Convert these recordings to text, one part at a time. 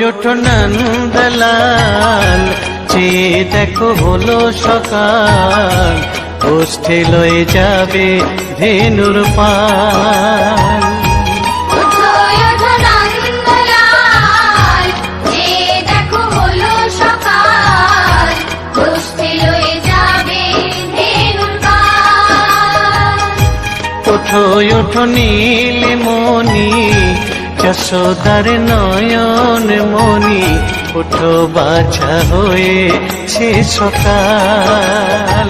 ওঠো নন্দলাল, চেয়ে দেখো হলো সকাল, গোষ্ঠী লয়ে যাবে ধেনুর পাল। ওঠো ওঠো নীলমণি, যশোদার নয়ন মণি, ওঠো বাছা হয়েছে সকাল।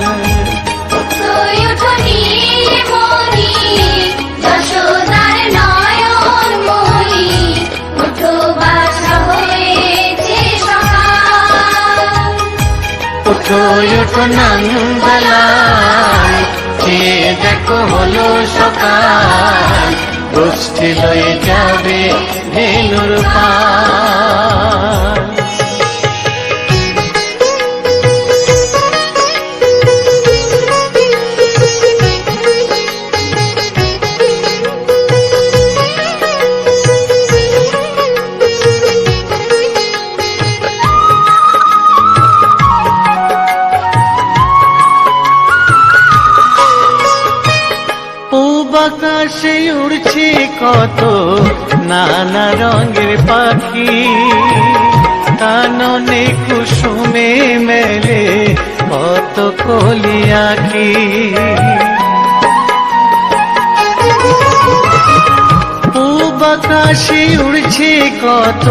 ওঠো ওঠো নন্দলাল, চেয়ে দেখো হলো সকাল, গোষ্ঠী লয়ে যাবে ধেনুর পাল। আকাশে উড়ছে কত নানা রঙের পাখি, কাননে কুসুমে মেলে কত কলি আঁখি। পূব আকাশে উড়ছে কত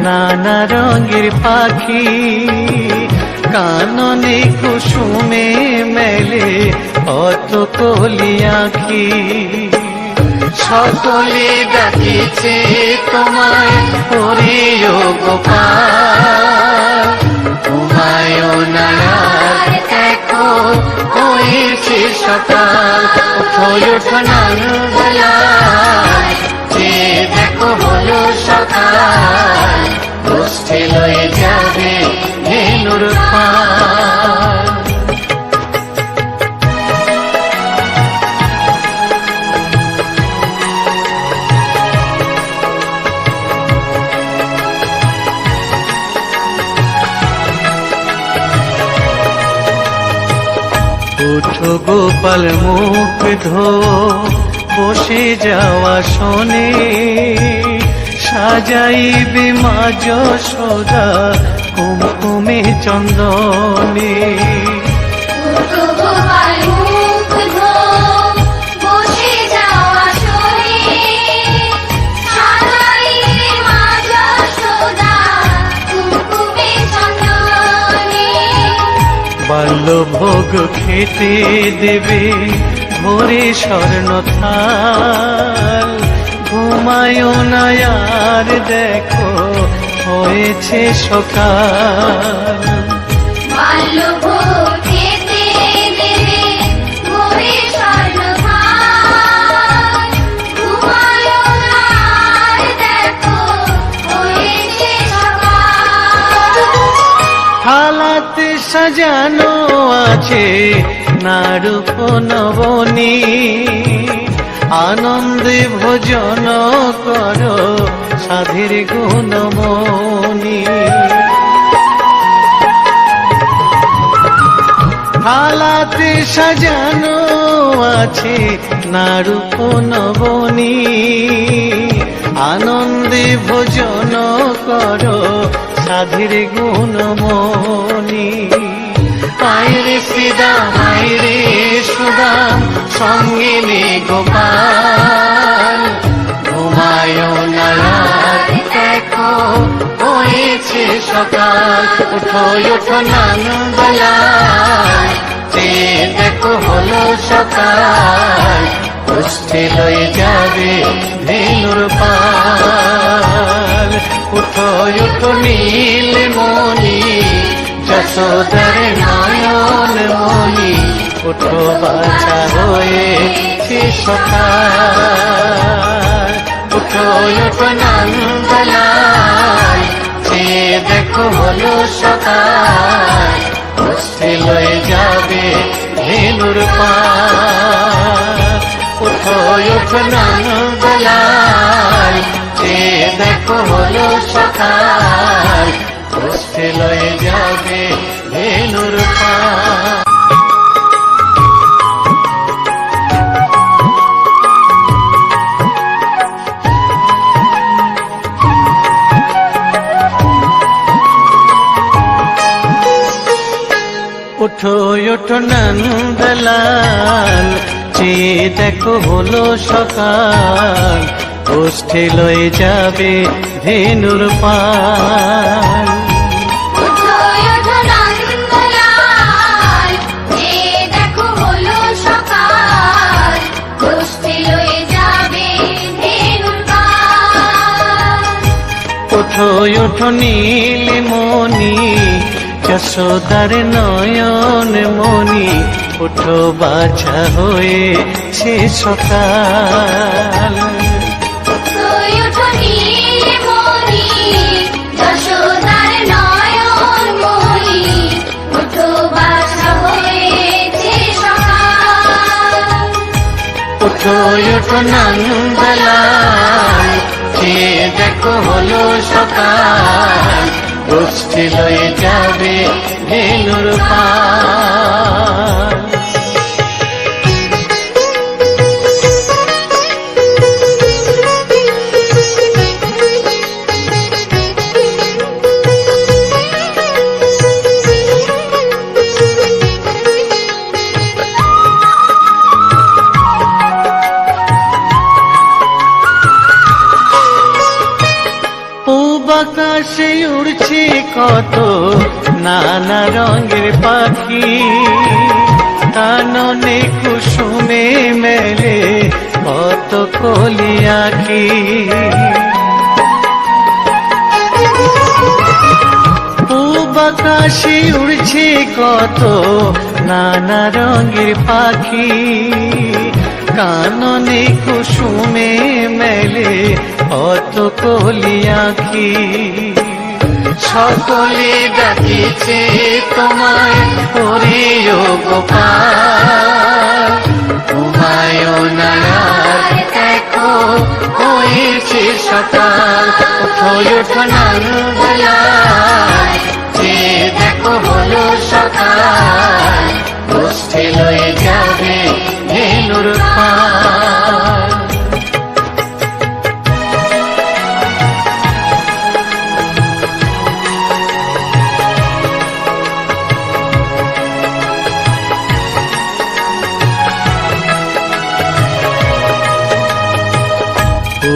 নানা রঙের পাখি, কাননে কুসুমে মেলে কত কলি আঁখি। সকলে ডাকিছে তোমায় হরিও গোপাল, তোমায় নায়ার দেখো হয়েছে সকাল। ওঠো ওঠো নন্দলাল, চেয়ে দেখো হলো সকাল, গোষ্ঠী লয়ে যাবে ধেনুর পাল। ওঠো গোপাল মুখ ধো বসে যাওয়া শোনে, সাজাইবে মা যশোদা কুমকুমে চন্দনে। বাল্যভোগ খেতে দেবে ভোরে স্বর্ণ থাল, ঘুমায় না আর দেখো হয়েছে সকাল। বাল্যভোগ খেতে দেবে ভোরে স্বর্ণ থাল, ঘুমায় না আর দেখো হয়েছে সকাল। থালাতে সাজানো আছে নারূপ নবনী, আনন্দে ভোজন করো সাধের গুণমণি। থালাতে সাজানো আছে নারূপ নবনী, আনন্দে ভোজন করো সাধের গুণমণি। আয়রে শ্রীদাম আয়রে সুদাম, সঙ্গে নে গোপাল, ঘুমায় না আর দেখো হয়েছে সকাল। ওঠো ওঠো নন্দলাল, চেয়ে দেখো হলো সকাল, গোষ্ঠী লয়ে যাবে ধেনুর পাল। ওঠো ওঠো নীলমণি, যশোদার নয়ন মণি, ওঠো বাছা হয়েছে সকাল। ওঠো ওঠো নন্দলাল, চেয়ে দেখো হলো সকাল, গোষ্ঠী লয়ে যাবে ধেনুর পাল। ওঠো ওঠো নন্দলাল, চেয়ে দেখো হলো সকাল, উঠে লয়ে যাবে ভেলুর পাল। উঠো উঠো নন্দলাল, চেয়ে দেখো হলো সকাল, উঠে লয়ে যাবে ভেনুর পাল। উঠো ওঠো নন্দলাল, চেয়ে দেখো হলো সকাল, গোষ্ঠী লয়ে যাবে ভেলুর পাল। উঠো উঠো নীলমণি, যশোদার নয়ন মণি, উঠো বাছা হয়েছে সকাল। উঠো ওঠো নীলমণি, যশোদার নয়ন মণি, উঠো বাছা হয়েছে সকাল। উঠো উঠো নন্দলাল, চেয়ে দেখো হলো সকাল, গোষ্ঠী লয়ে যাবে ভেলুর পাল। পূব আকাশে উড়ছে কত নানা রঙের পাখি, কাননে কুসুমে মেলে কত কলি আঁখি। পূব আকাশে উড়ছে কত নানা রঙের পাখি, কাননে কুসুমে মেলে কত কলি আঁখি। সকলে ডাকিছে তোমায় হরিও গোপাল, ঘুমায়ো না আর দেখো হয়েছে সকাল। উঠো উঠো নন্দলাল, চেয়ে দেখো হলো সকাল, গোষ্ঠী লয়ে যাবে ভেলুর পাল।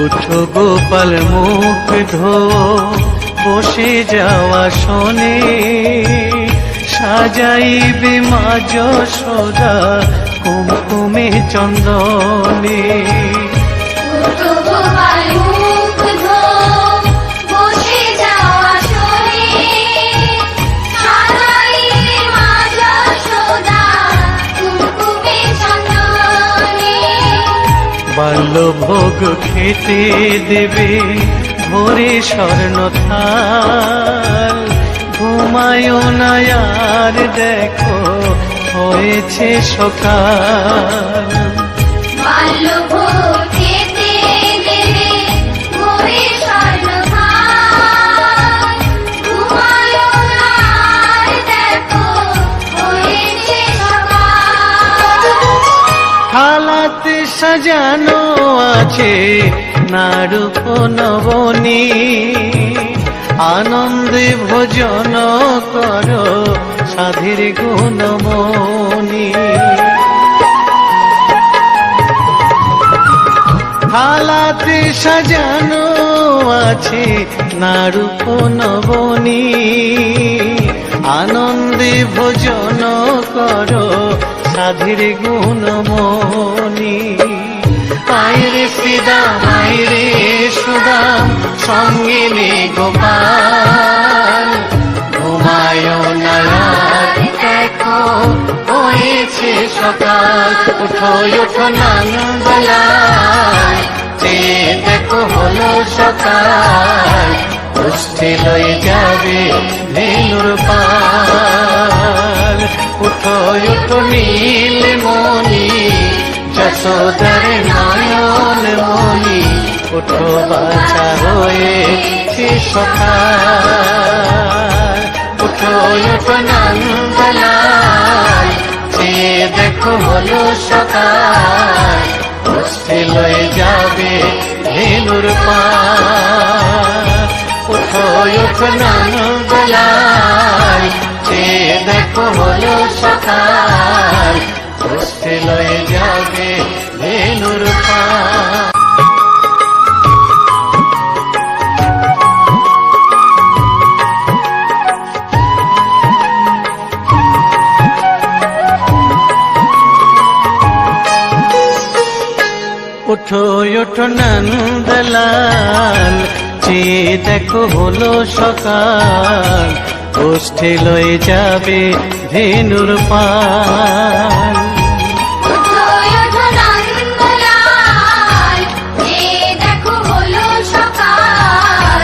উঠো গোপাল মুখ ধো, বসে যাওয়া শোনে, সাজাইবে মা যশোদা কুমকুমে চন্দনে। উঠো গোপাল মুখ ধো, বসে যাওয়া শোনে, সাজাইবে মা যশোদা কুমকুমে চন্দনে। বাল্যভোগ খেতে দেবে ভোরে স্বর্ণ থাল, ঘুমায়ো না আর দেখো হয়েছে সকাল। বাল্যভোগ খেতে দেবে ভোরে স্বর্ণ থাল, ঘুমায়ো না আর দেখো হয়েছে সকাল। থালাতে সাজানো আছে নাড়ুপ নবনী, আনন্দে ভোজন করো সাধীর গুণমণি। থালাতে সাজানো আছে নাড়ুপ নবনী, আনন্দে ভোজন করো সাধীর গুণমণি। আইরে শ্রীদাম আইরে সুদাম, সঙ্গে নে গোপাল, ঘুমায়ো না আর দেখো হয়েছে সকাল। উঠো উঠো নন্দলাল, চেয়ে দেখো হলো সকাল, গোষ্ঠী লয়ে যাবে ভেলুর পাল। উঠো উঠো নীলমণি, যশোদার নয়ন মনি, ওঠো বাছা হয়েছে সকাল। ওঠো ওঠো নন্দলাল, চেয়ে দেখো হলো সকাল, গোষ্ঠী লয়ে যাবে ধেনুর পাল। ওঠো ওঠো নন্দলাল, চেয়ে দেখো হলো সকাল, গোষ্ঠী লয়ে যাবে ধেনুর পাল। ওঠো ওঠো নন্দলাল, চেয়ে দেখো হলো সকাল, গোষ্ঠী লয়ে যাবে ধেনুর পাল। ওঠো ওঠো নন্দলাল, চেয়ে দেখো হলো সকাল,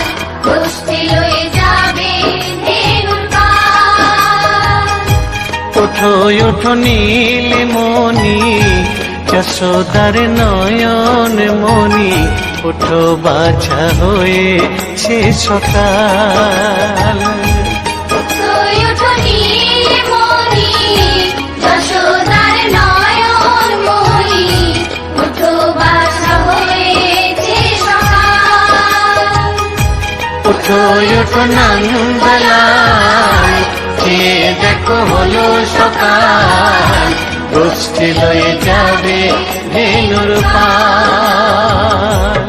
গোষ্ঠী লয়ে যাবে ধেনুর পাল। ওঠো ওঠো নীলমণি, যশোদার নয়ন মনি, ওঠো বাছা হয়েছে সকাল। ওঠো ওঠো নীলমণি, যশোদার নয়ন মনি, ওঠো বাছা হয়েছে সকাল। ওঠো ওঠো নন্দলাল, চেয়ে দেখো হলো সকাল, গোষ্ঠী লয়ে যাবে ধেনুর পাল।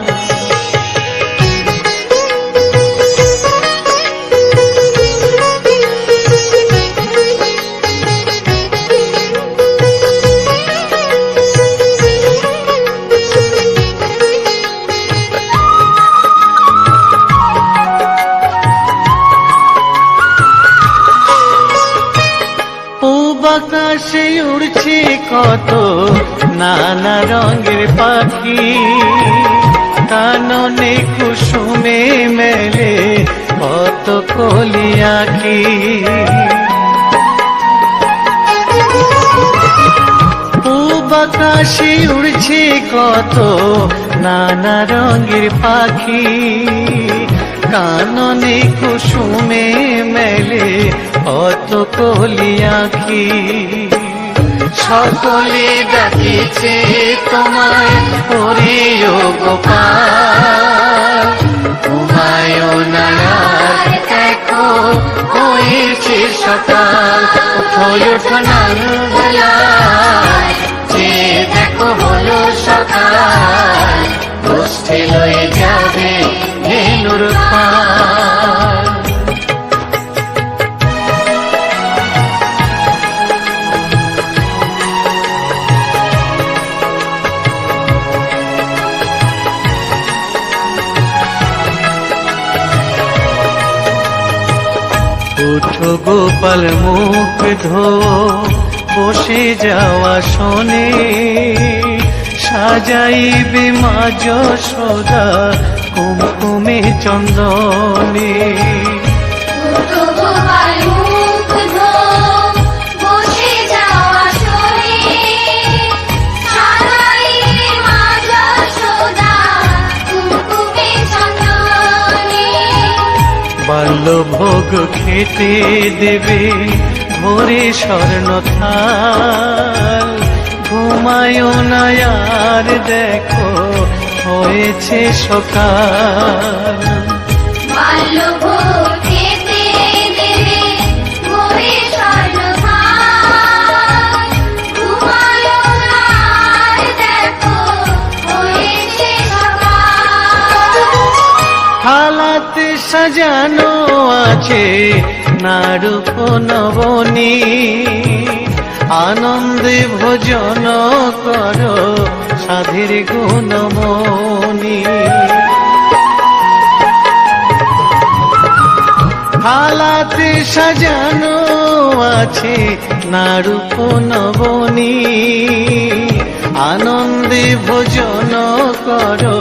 আকাশে উড়ছে কত নানা রঙের পাখি, কাননে কুসুমে মেলে কত কলি আঁখি। পূব আকাশে উড়ছে কত নানা রঙের পাখি, কাননে কুসুমে মেলে কত কলি আঁখি। সকলে ডাকিছে তোমায় হরিও গোপাল, ঘুমায়ো না আর দেখো হয়েছে সকাল। ওঠো ওঠো নন্দলাল, চেয়ে দেখো হলো সকাল, গোষ্ঠী লয়ে যাবে ধেনুর পাল। উঠো গোপাল মুখ ধো, বসে যাওয়া শোনে, সাজাইবে মা যশোদা কুমকুমে চন্দনে। উঠো গোপাল মুখ ধো, বসে যাওয়া শোনে, সাজাইবে মা যশোদা কুমকুমে চন্দনে। বাল্যভোগ খেতে দেবে ভোরে স্বর্ণ থাল, ঘুমায়ো না আর দেখো হয়েছে সকাল। বাল্যভোগ খেতে দেবে ভোরে স্বর্ণ থাল, ঘুমায়ো না আর দেখো হয়েছে সকাল। থালাতে সাজানো আছে নারূপ নবনী, আনন্দে ভোজন করো সাধীর গুণমণি। থালাতে সাজানো আছে নারূপ নবনী, আনন্দে ভোজন করো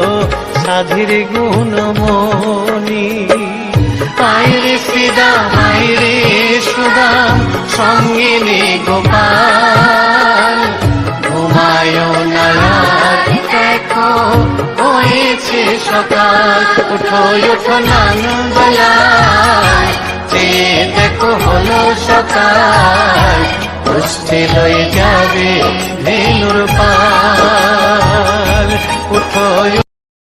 সাধীর গুণমণি। আইরে শ্রীদাম আইরে সুদাম, সঙ্গিনী গোপাল, ঘুমায়ো না উঠো উঠো নানবেলায়, চেয়ে দেখো হলো সকাল, পুষ্টি লয়ে যাবে ধেনুর পাল। উঠো